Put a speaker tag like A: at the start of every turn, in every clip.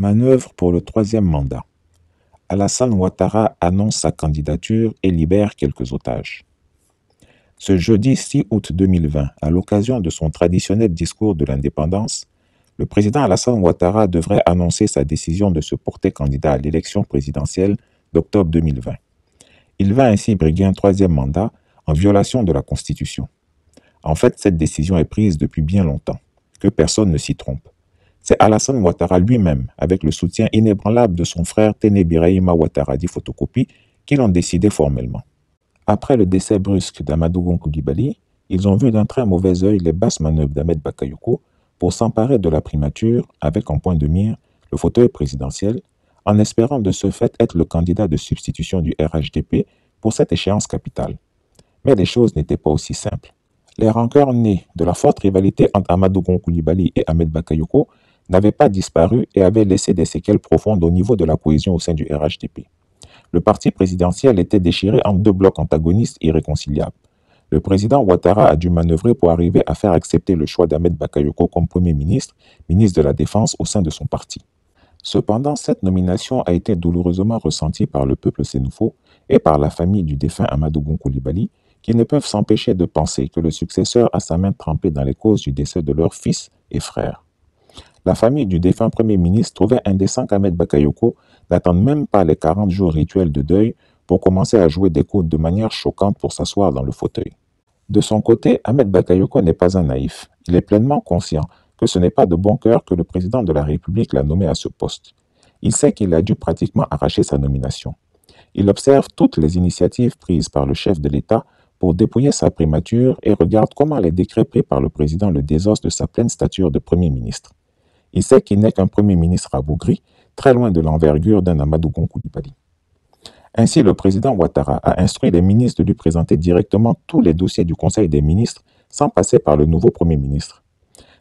A: Manœuvre pour le troisième mandat. Alassane Ouattara annonce sa candidature et libère quelques otages. Ce jeudi 6 août 2020, à l'occasion de son traditionnel discours de l'indépendance, le président Alassane Ouattara devrait annoncer sa décision de se porter candidat à l'élection présidentielle d'octobre 2020. Il va ainsi briguer un troisième mandat en violation de la Constitution. En fait, cette décision est prise depuis bien longtemps, que personne ne s'y trompe. C'est Alassane Ouattara lui-même, avec le soutien inébranlable de son frère Téné Birahima Ouattara dit Photocopie, qui l'ont décidé formellement. Après le décès brusque d'Amadou Gon Coulibaly, ils ont vu d'un très mauvais œil les basses manœuvres d'Ahmed Bakayoko pour s'emparer de la primature avec en point de mire le fauteuil présidentiel, en espérant de ce fait être le candidat de substitution du RHDP pour cette échéance capitale. Mais les choses n'étaient pas aussi simples. Les rancœurs nées de la forte rivalité entre Amadou Gon Coulibaly et Ahmed Bakayoko n'avaient pas disparu et avaient laissé des séquelles profondes au niveau de la cohésion au sein du RHDP. Le parti présidentiel était déchiré en deux blocs antagonistes irréconciliables. Le président Ouattara a dû manœuvrer pour arriver à faire accepter le choix d'Ahmed Bakayoko comme Premier ministre, ministre de la Défense au sein de son parti. Cependant, cette nomination a été douloureusement ressentie par le peuple sénoufo et par la famille du défunt Amadou Gon Coulibaly, qui ne peuvent s'empêcher de penser que le successeur a sa main trempée dans les causes du décès de leur fils et frère. La famille du défunt Premier ministre trouvait indécent qu'Ahmed Bakayoko n'attende même pas les 40 jours rituels de deuil pour commencer à jouer des coudes de manière choquante pour s'asseoir dans le fauteuil. De son côté, Ahmed Bakayoko n'est pas un naïf. Il est pleinement conscient que ce n'est pas de bon cœur que le président de la République l'a nommé à ce poste. Il sait qu'il a dû pratiquement arracher sa nomination. Il observe toutes les initiatives prises par le chef de l'État pour dépouiller sa primature et regarde comment les décrets pris par le président le désossent de sa pleine stature de Premier ministre. Il sait qu'il n'est qu'un Premier ministre rabougri, très loin de l'envergure d'un Amadou Gon Coulibaly. Ainsi, le président Ouattara a instruit les ministres de lui présenter directement tous les dossiers du Conseil des ministres sans passer par le nouveau Premier ministre.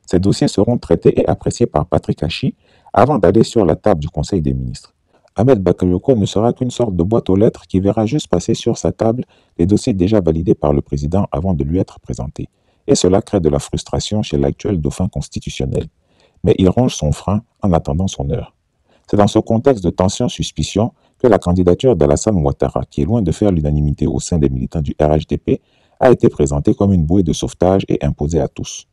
A: Ces dossiers seront traités et appréciés par Patrick Hachi avant d'aller sur la table du Conseil des ministres. Ahmed Bakayoko ne sera qu'une sorte de boîte aux lettres qui verra juste passer sur sa table les dossiers déjà validés par le président avant de lui être présentés. Et cela crée de la frustration chez l'actuel dauphin constitutionnel. Mais il ronge son frein en attendant son heure. C'est dans ce contexte de tension-suspicion que la candidature d'Alassane Ouattara, qui est loin de faire l'unanimité au sein des militants du RHDP, a été présentée comme une bouée de sauvetage et imposée à tous.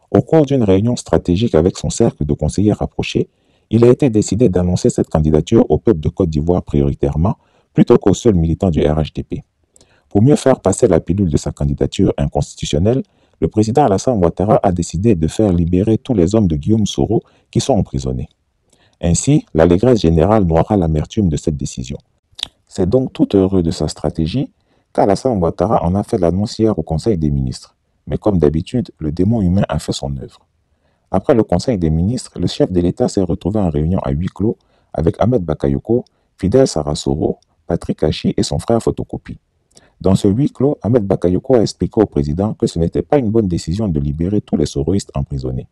A: Au cours d'une réunion stratégique avec son cercle de conseillers rapprochés, il a été décidé d'annoncer cette candidature au peuple de Côte d'Ivoire prioritairement, plutôt qu'aux seuls militants du RHDP. Pour mieux faire passer la pilule de sa candidature inconstitutionnelle, le président Alassane Ouattara a décidé de faire libérer tous les hommes de Guillaume Soro qui sont emprisonnés. Ainsi, l'allégresse générale noiera l'amertume de cette décision. C'est donc tout heureux de sa stratégie qu'Alassane Ouattara en a fait l'annonce hier au Conseil des ministres. Mais comme d'habitude, le démon humain a fait son œuvre. Après le Conseil des ministres, le chef de l'État s'est retrouvé en réunion à huis clos avec Ahmed Bakayoko, Fidel Sarasoro, Patrick Hachi et son frère Photocopie. Dans ce huis clos, Ahmed Bakayoko a expliqué au président que ce n'était pas une bonne décision de libérer tous les soroïstes emprisonnés.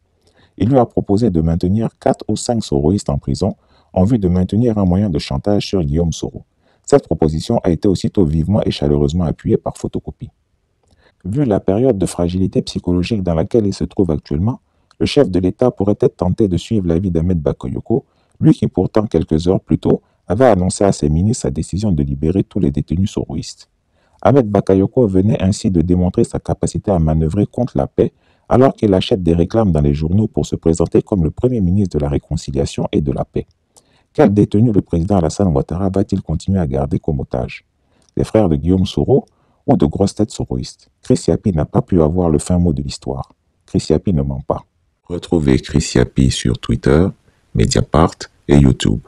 A: Il lui a proposé de maintenir 4 ou 5 soroïstes en prison en vue de maintenir un moyen de chantage sur Guillaume Soro. Cette proposition a été aussitôt vivement et chaleureusement appuyée par Photocopie. Vu la période de fragilité psychologique dans laquelle il se trouve actuellement, le chef de l'État pourrait être tenté de suivre l'avis d'Ahmed Bakayoko, lui qui pourtant quelques heures plus tôt avait annoncé à ses ministres sa décision de libérer tous les détenus soroïstes. Ahmed Bakayoko venait ainsi de démontrer sa capacité à manœuvrer contre la paix alors qu'il achète des réclames dans les journaux pour se présenter comme le Premier ministre de la Réconciliation et de la Paix. Quel détenu le président Alassane Ouattara va-t-il continuer à garder comme otage? Les frères de Guillaume Soro ou de grosses têtes soroïstes? Chris Yapi n'a pas pu avoir le fin mot de l'histoire. Chris Yapi ne ment pas. Retrouvez Chris Yapi sur Twitter, Mediapart et YouTube.